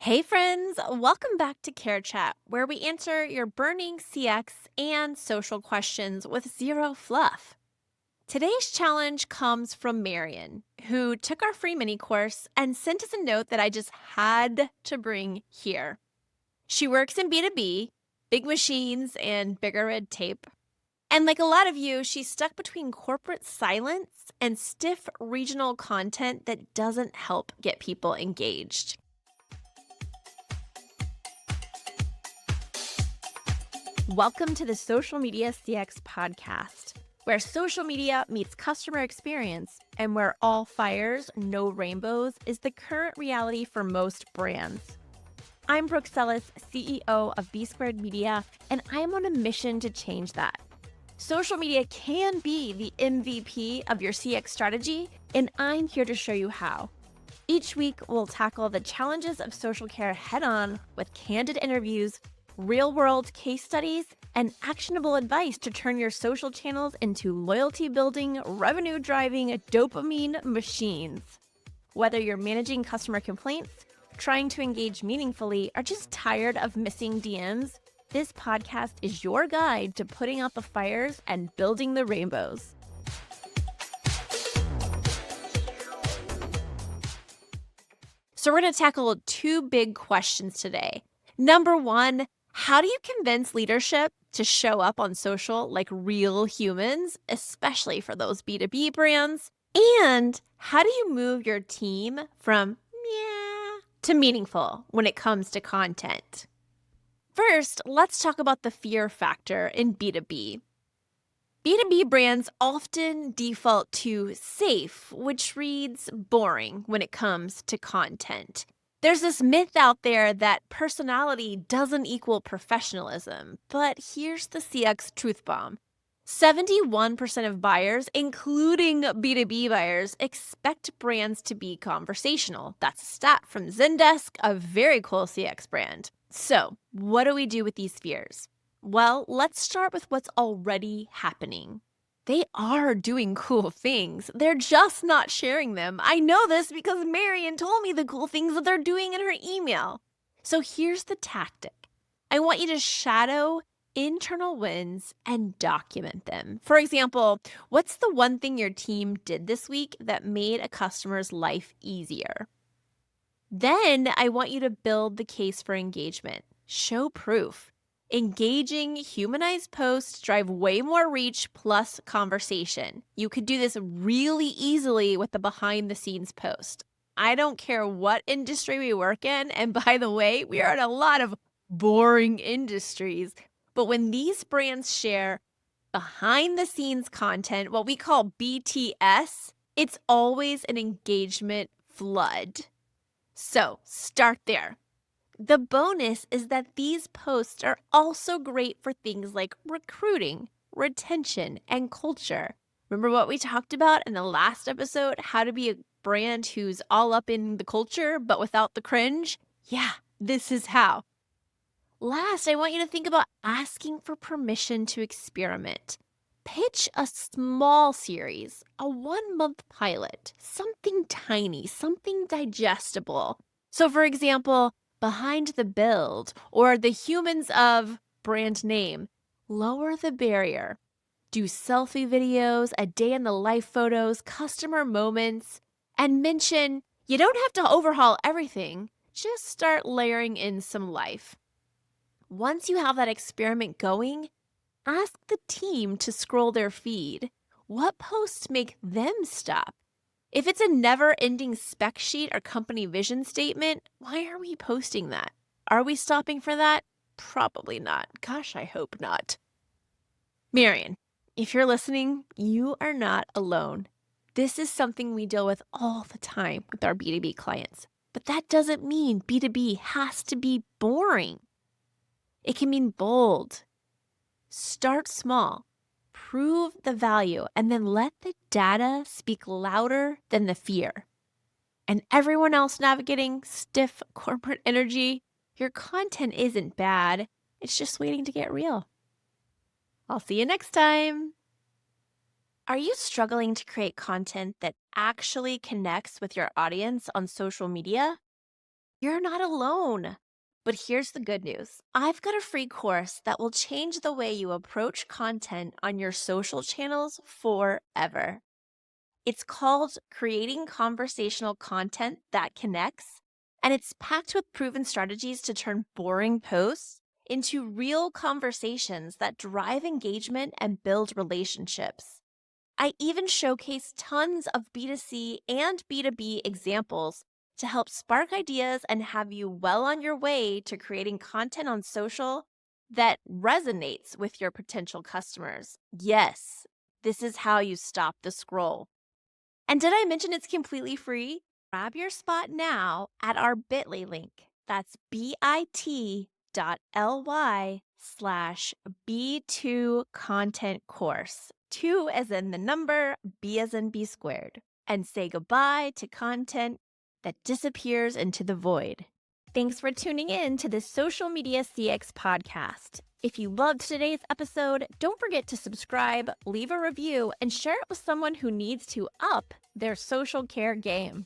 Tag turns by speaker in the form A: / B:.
A: Hey friends, welcome back to Care Chat, where we answer your burning CX and social questions with zero fluff. Today's challenge comes from Marion, who took our free mini course and sent us a note that I just had to bring here. She works in B2B, big machines, and bigger red tape. And like a lot of you, she's stuck between corporate silence and stiff regional content that doesn't help get people engaged. Welcome to the Social Media CX podcast, where social media meets customer experience and where all fires, no rainbows is the current reality for most brands. I'm Brooke Sellis, CEO of B Squared Media, and I'm on a mission to change that. Social media can be the MVP of your CX strategy, and I'm here to show you how. Each week, we'll tackle the challenges of social care head-on with candid interviews, real-world case studies, and actionable advice to turn your social channels into loyalty-building, revenue-driving dopamine machines. Whether you're managing customer complaints, trying to engage meaningfully, or just tired of missing DMs, this podcast is your guide to putting out the fires and building the rainbows. So we're going to tackle two big questions today. Number one, how do you convince leadership to show up on social like real humans, especially for those B2B brands? And how do you move your team from meh to meaningful when it comes to content? First, let's talk about the fear factor in B2B. B2B brands often default to safe, which reads boring when it comes to content. There's this myth out there that personality doesn't equal professionalism, but here's the CX truth bomb. 71% of buyers, including B2B buyers, expect brands to be conversational. That's a stat from Zendesk, a very cool CX brand. So, what do we do with these fears? Well, let's start with what's already happening. They are doing cool things. They're just not sharing them. I know this because Marion told me the cool things that they're doing in her email. So here's the tactic. I want you to shadow internal wins and document them. For example, what's the one thing your team did this week that made a customer's life easier? Then I want you to build the case for engagement. Show proof. Engaging, humanized posts drive way more reach plus conversation. You could do this really easily with the behind the scenes post. I don't care what industry we work in. And by the way, we are in a lot of boring industries. But when these brands share behind the scenes content, what we call BTS, it's always an engagement flood. So start there. The bonus is that these posts are also great for things like recruiting, retention, and culture. Remember what we talked about in the last episode? How to be a brand who's all up in the culture but without the cringe? Yeah, this is how. Last, I want you to think about asking for permission to experiment. Pitch a small series, a 1-month pilot, something tiny, something digestible. So, for example, behind the build or the humans of brand name, lower the barrier. Do selfie videos, a day in the life photos, customer moments, and mention you don't have to overhaul everything. Just start layering in some life. Once you have that experiment going, ask the team to scroll their feed. What posts make them stop? If it's a never-ending spec sheet or company vision statement, why are we posting that? Are we stopping for that? Probably not. Gosh, I hope not. Marion, if you're listening, you are not alone. This is something we deal with all the time with our B2B clients. But that doesn't mean B2B has to be boring. It can mean bold. Start small. Prove the value, and then let the data speak louder than the fear. And everyone else navigating stiff corporate energy, your content isn't bad. It's just waiting to get real. I'll see you next time. Are you struggling to create content that actually connects with your audience on social media? You're not alone. But here's the good news. I've got a free course that will change the way you approach content on your social channels forever. It's called Creating Conversational Content That Connects, and it's packed with proven strategies to turn boring posts into real conversations that drive engagement and build relationships. I even showcase tons of B2C and B2B examples to help spark ideas and have you well on your way to creating content on social that resonates with your potential customers. Yes, this is how you stop the scroll. And did I mention it's completely free? Grab your spot now at our bit.ly link. That's bit.ly/B2 content course. 2 as in the number, B as in B squared. And say goodbye to content that disappears into the void. Thanks for tuning in to the Social Media CX podcast. If you loved today's episode, don't forget to subscribe, leave a review, and share it with someone who needs to up their social care game.